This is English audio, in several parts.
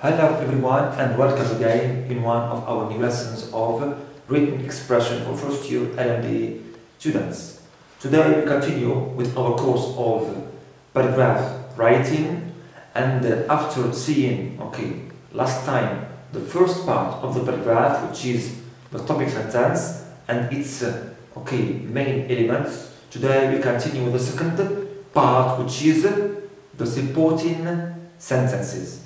Hello everyone and welcome again in one of our new lessons of written expression for first year LMD students. Today we continue with our course of paragraph writing, and after seeing last time the first part of the paragraph, which is the topic sentence and its main elements, today we continue with the second part, which is the supporting sentences.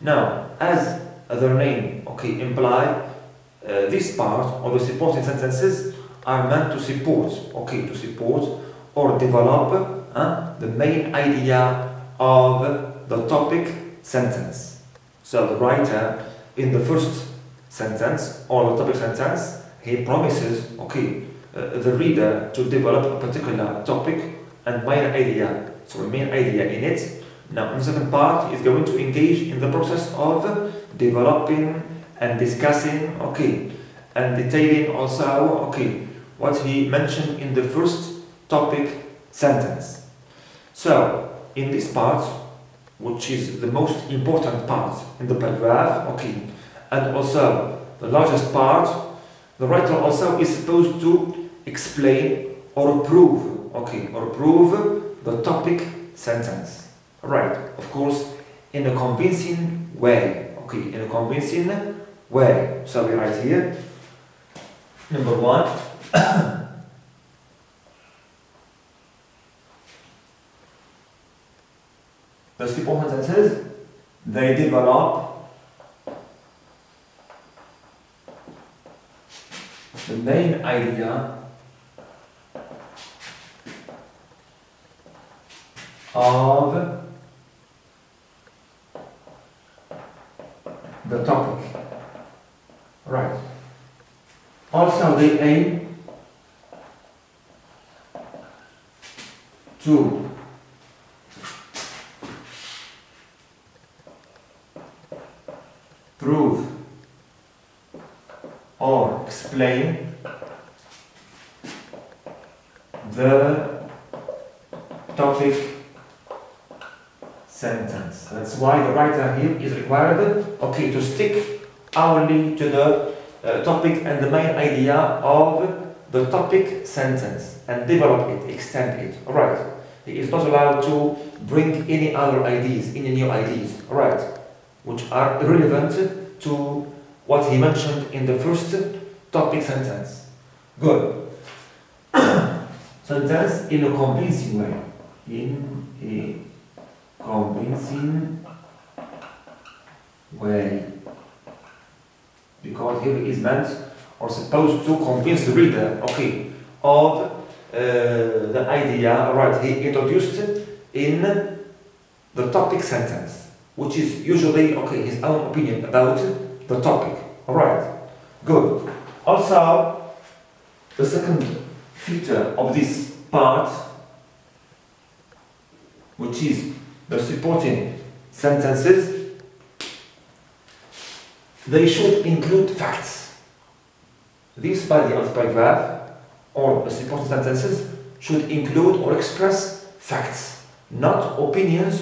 Now, as their name imply, this part of the supporting sentences are meant to support, or develop the main idea of the topic sentence. So the writer in the first sentence or the topic sentence, he promises the reader to develop a particular topic and main idea in it. Now, in the second part, is going to engage in the process of developing and discussing, and detailing also, what he mentioned in the first topic sentence. So, in this part, which is the most important part in the paragraph, and also the largest part, the writer also is supposed to explain or prove, the topic sentence. Right, of course, in a convincing way. In a convincing way. So we write here, number one, the support sentences, they develop the main idea of the topic. Right. Also, they aim to prove or explain the topic sentence. That's why the writer here is required to stick only to the topic and the main idea of the topic sentence and develop it, extend it. Alright. He is not allowed to bring any other ideas, any new ideas, alright, which are irrelevant to what he mentioned in the first topic sentence. Good. Sentence in a convincing way. In a convincing way, because here is meant or supposed to convince the reader of the idea he introduced in the topic sentence, which is usually his own opinion about the topic. Alright, good. Also, the second feature of this part, which is the supporting sentences, they should include facts. This body of the paragraph or the supporting sentences should include or express facts, not opinions,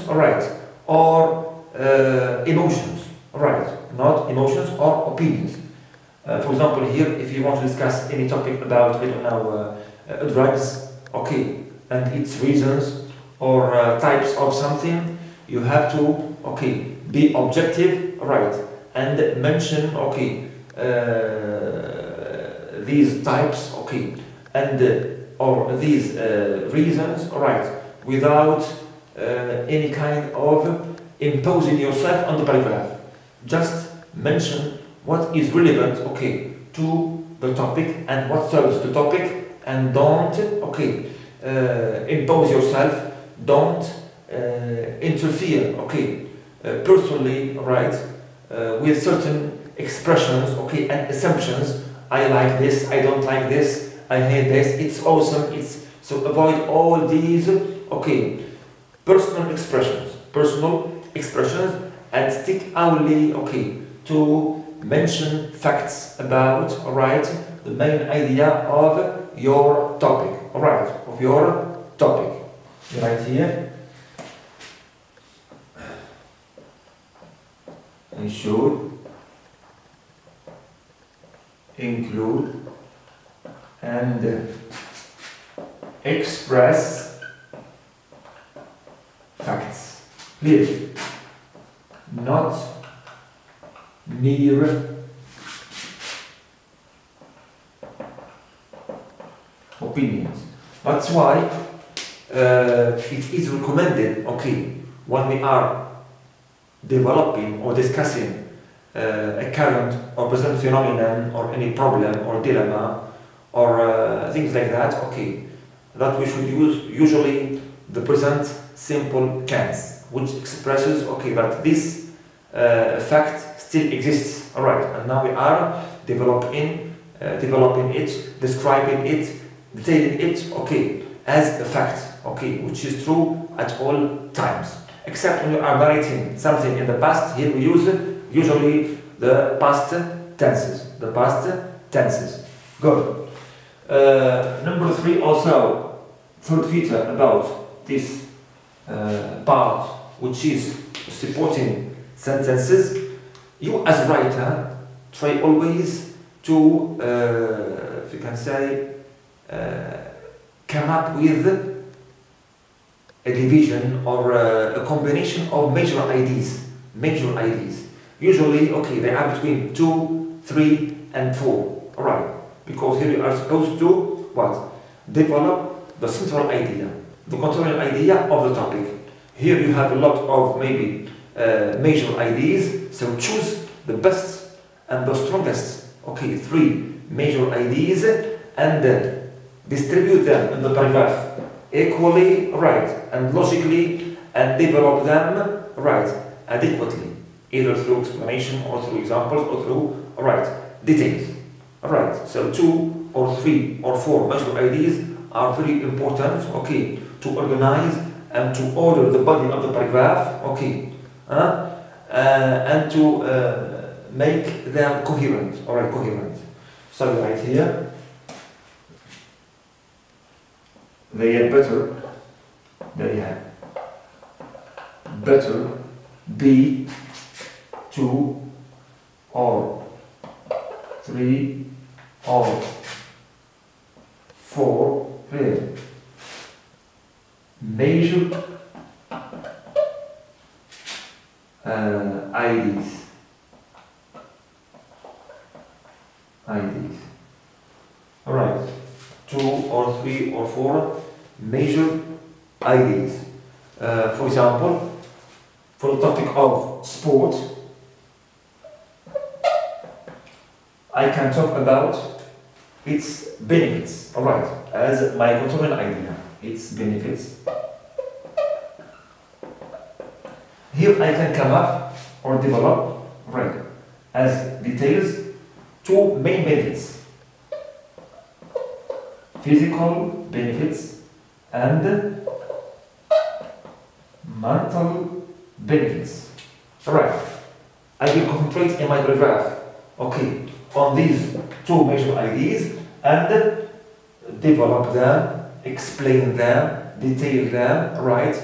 or emotions, not emotions or opinions. For example, here, if you want to discuss any topic about, drugs, and its reasons, or types of something, you have to be objective, and mention these types, and or these reasons, without any kind of imposing yourself on the paragraph. Just mention what is relevant to the topic and what serves the topic, and don't impose yourself. Don't interfere, personally, with certain expressions, and assumptions. I like this, I don't like this, I hate this, it's awesome, it's... So avoid all these, personal expressions, and stick only, to mention facts about, the main idea of your topic, of your topic. Right here. ensure, include, and express facts. Clear? Not mere opinions. That's why it is recommended, okay, when we are developing or discussing a current or present phenomenon or any problem or dilemma or things like that, okay, that we should use usually the present simple tense, which expresses, okay, that this fact still exists, alright, and now we are developing it, describing it, detailing it, okay, as a fact, okay, which is true at all times. Except when you are narrating something in the past, here we use usually the past tenses. The past tenses. Good. Number 3 also, third feature about this part, which is supporting sentences. You as a writer try always to, if you can say, come up with a division or a combination of major ideas. Major ideas. Usually, okay, they are between 2, 3, and 4. Alright. Because here you are supposed to what? Develop the central idea, the controlling idea of the topic. Here you have a lot of maybe major ideas, so choose the best and the strongest. Okay, 3 major ideas and then distribute them in the paragraph equally, right, and logically, and develop them, right, adequately, either through explanation or through examples or through, right, details. Alright, so 2 or 3 or 4 major ideas are very important, okay, to organize and to order the body of the paragraph, okay, and to make them coherent, alright, coherent. So right here, they have better be 2 or 3 or 4 major ideas. Alright, 2 or 3 or 4 major ideas. For example, for the topic of sport, I can talk about its benefits, alright, as my controlling idea, its benefits. Here I can come up or develop, right, as details 2 main benefits: physical benefits and mental benefits. Alright, I will concentrate in my paragraph, okay, on these 2 major ideas and develop them, explain them, detail them, right,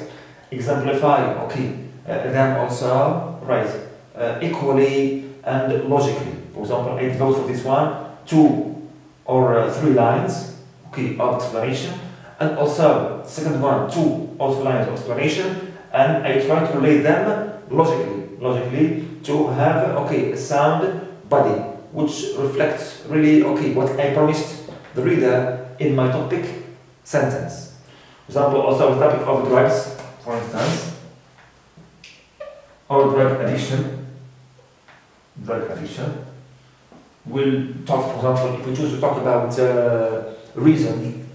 exemplify, okay, them also, right, equally and logically. For example, I develop for this one 2 or 3 lines, okay, of explanation, and also second one 2 or 3 lines of explanation, and I try to relate them logically to have, okay, a sound body which reflects really, okay, what I promised the reader in my topic sentence. For example, also the topic of drugs, for instance, or drug addiction. We'll talk, for example, if we choose to talk about reasons,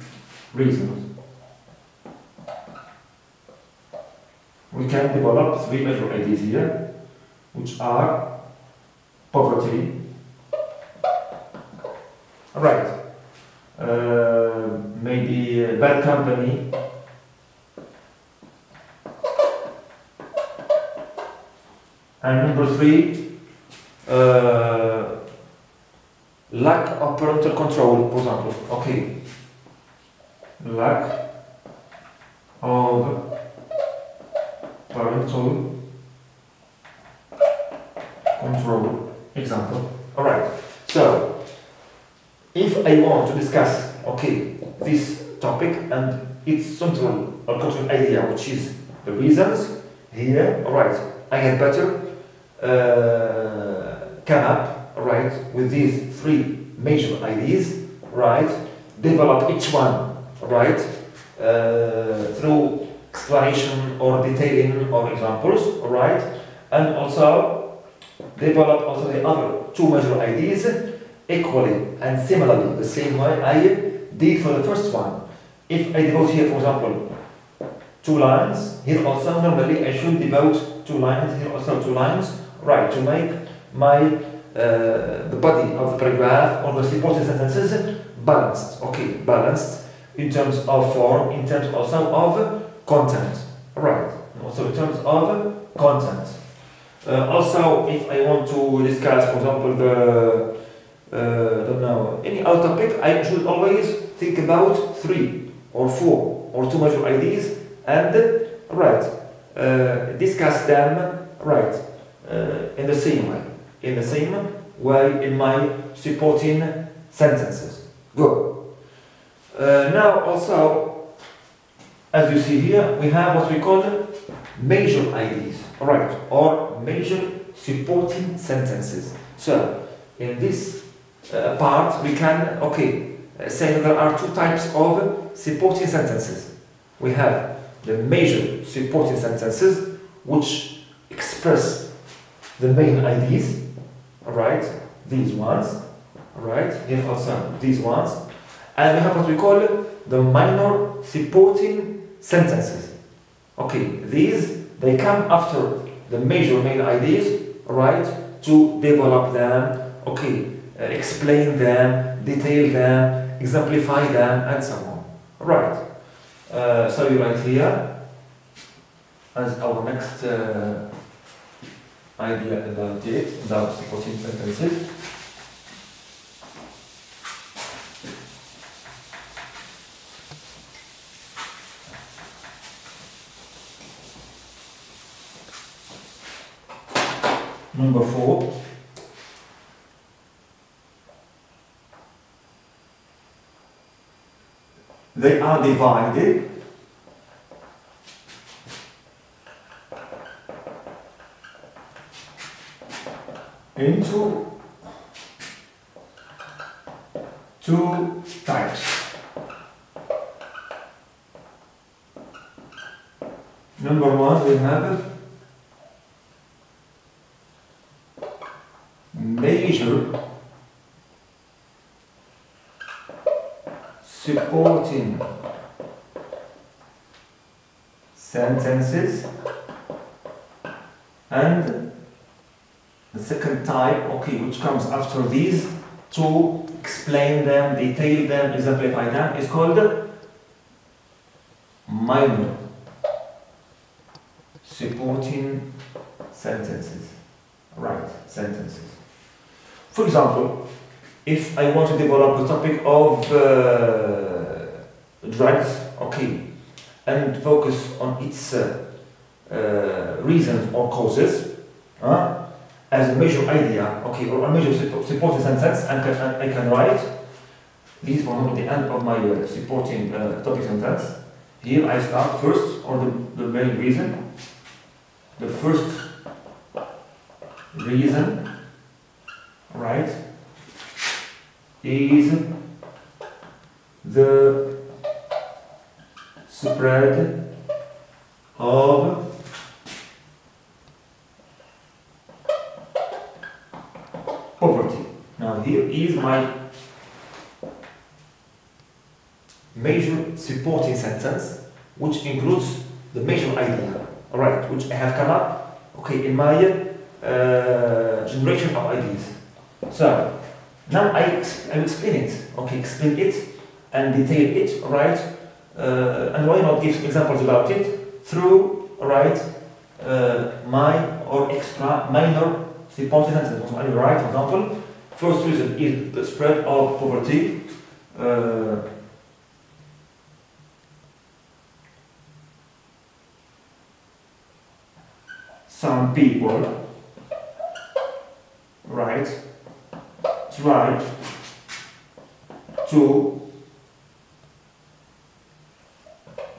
we can develop 3 major ideas here, which are poverty, right, maybe bad company, and number 3, lack of parental control, for example. Okay, lack of parental control example. Alright, so if I want to discuss, okay, this topic and its central or control idea, which is the reasons, here, alright, I get better come up, right, with these three major ideas, right, develop each one, right, through explanation or detailing or examples, right, and also develop also the other two major ideas equally and similarly, the same way I did for the first one. If I devote here, for example, 2 lines, here also normally I should devote 2 lines, here also 2 lines, right, to make my the body of the paragraph or the supporting sentences balanced, okay, balanced in terms of form, in terms also of content, right, also in terms of content. Also, if I want to discuss, for example, the don't know, any other topic, I should always think about 3 or 4 or 2 major ideas and right, discuss them right in the same way, in my supporting sentences. Good. Now also, as you see here, we have what we call major ideas, right, or major supporting sentences. So in this part, we can say that there are 2 types of supporting sentences. We have the major supporting sentences, which express the main ideas, right? These ones, right? Here also these ones, and we have what we call the minor supporting sentences. Okay, these they come after the major main ideas, right? To develop them, okay, explain them, detail them, exemplify them, and so on. Right. So you write here as our next idea about it, about supporting sentences. Number 4. They are divided into 2 types. Number 1, we have major supporting sentences, and the second type, okay, which comes after these to explain them, detail them, exemplify them, is called minor supporting sentences. Right, sentences. For example, if I want to develop the topic of drugs, okay, and focus on its reasons or causes as a major idea, okay, or a major supporting sentence, and I can write this one at the end of my supporting topic sentence. Here I start first on the main reason. The first reason, right, is the spread of poverty. Now here is my major supporting sentence, which includes the major idea, alright, which I have come up, okay, in my generation of ideas. So now I explain it, okay, explain it and detail it, right? And why not give examples about it through, right, my or extra minor supporting sentences. I will write, for example, first reason is the spread of poverty. Some people right, try to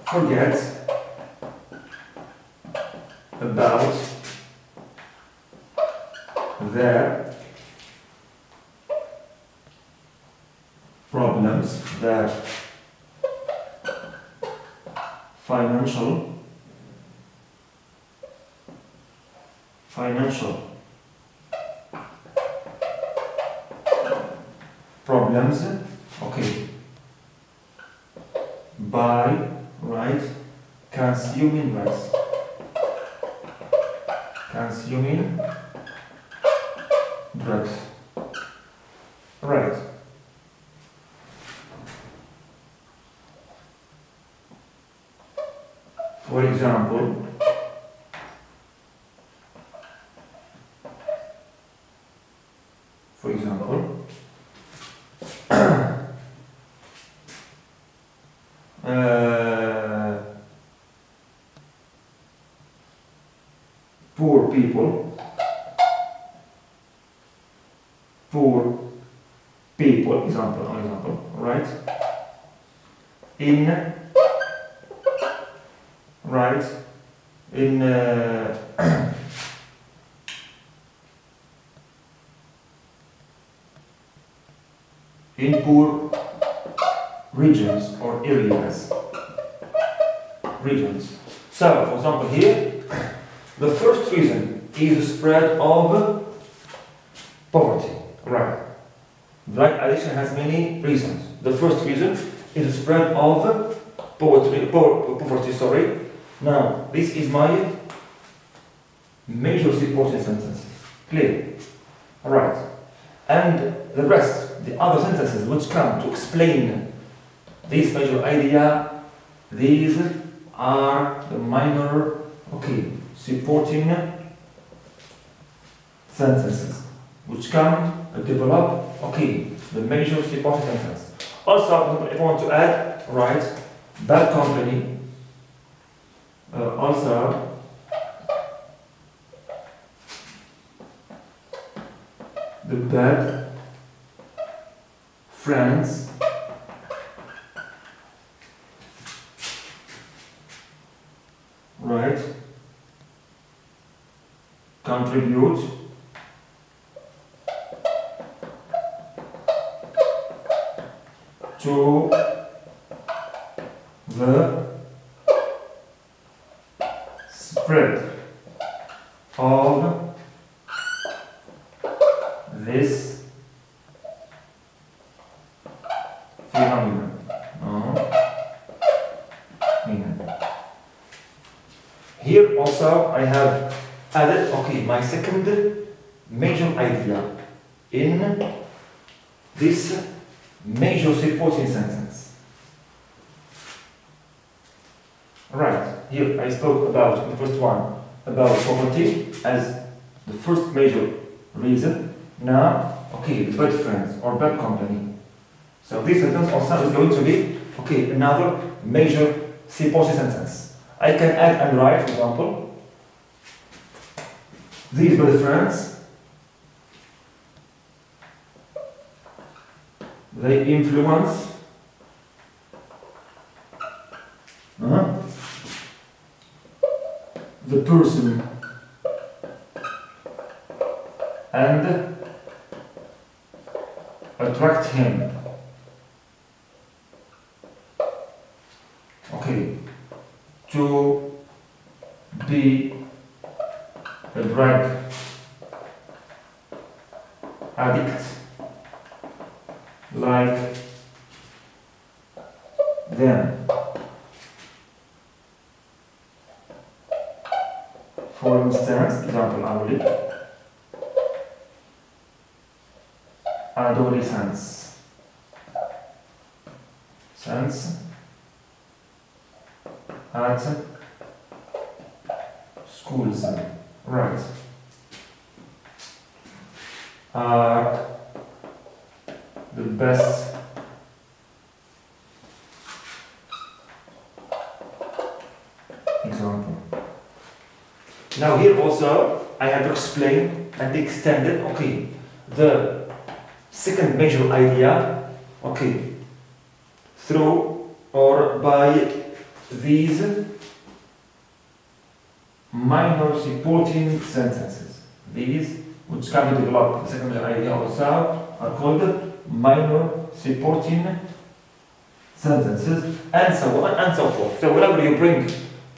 forget about their problems, their financial problems, okay, by, right, consuming drugs. Right. For example, poor people, example, right? In in poor regions or areas. So, for example, here, the first reason is the spread of poverty, right? Drug addiction has many reasons. The first reason is the spread of poverty. Now, this is my major supporting sentence. Clear? Alright. And the rest, the other sentences which come to explain this major idea, these are the minor, okay, supporting sentences which come to develop, okay, the major supporting sentence. Also, if I want to add, right, bad company, also the bad friends right contribute to the spread of this phenomenon. Here also I have added, okay, my second major idea in this major supporting sentence. Right, here I spoke about the first one, about poverty as the first major reason. Now, okay, the bad friends or bad company. So this sentence also is going to be, okay, another major supporting sentence. I can add and write, for example, these bad friends, they influence the person and attract him. Okay, to be a drug addict like them. For instance, example only, adolescents, at schools, right, are the best example. Now here also I have explained and extended, okay, the second major idea, okay, through or by these minor supporting sentences. These, which can be developed, the second major idea also, are called minor supporting sentences, and so on and so forth. So whenever you bring,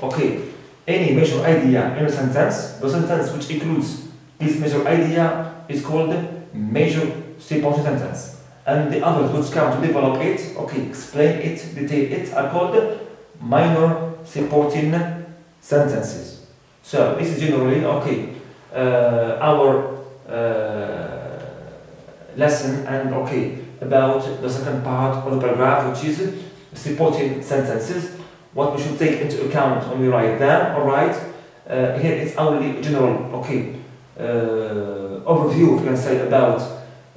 okay, any major idea in a sentence, the sentence which includes this major idea is called major supporting sentence. And the others which come to develop it, okay, explain it, detail it, are called minor supporting sentences. So this is generally, okay, our lesson, and okay, about the second part of the paragraph, which is supporting sentences, what we should take into account when we write them. Alright, here it's only a general, okay, overview, if you can say, about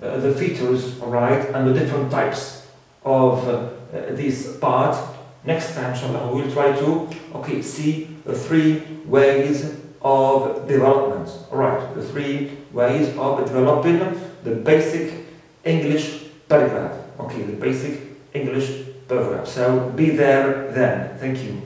the features, alright, and the different types of this part. Next time, inshallah, we will try to, okay, see the 3 ways of development. Alright, the 3 ways of developing the basic English paragraph. Okay, the basic English paragraph. So be there then. Thank you.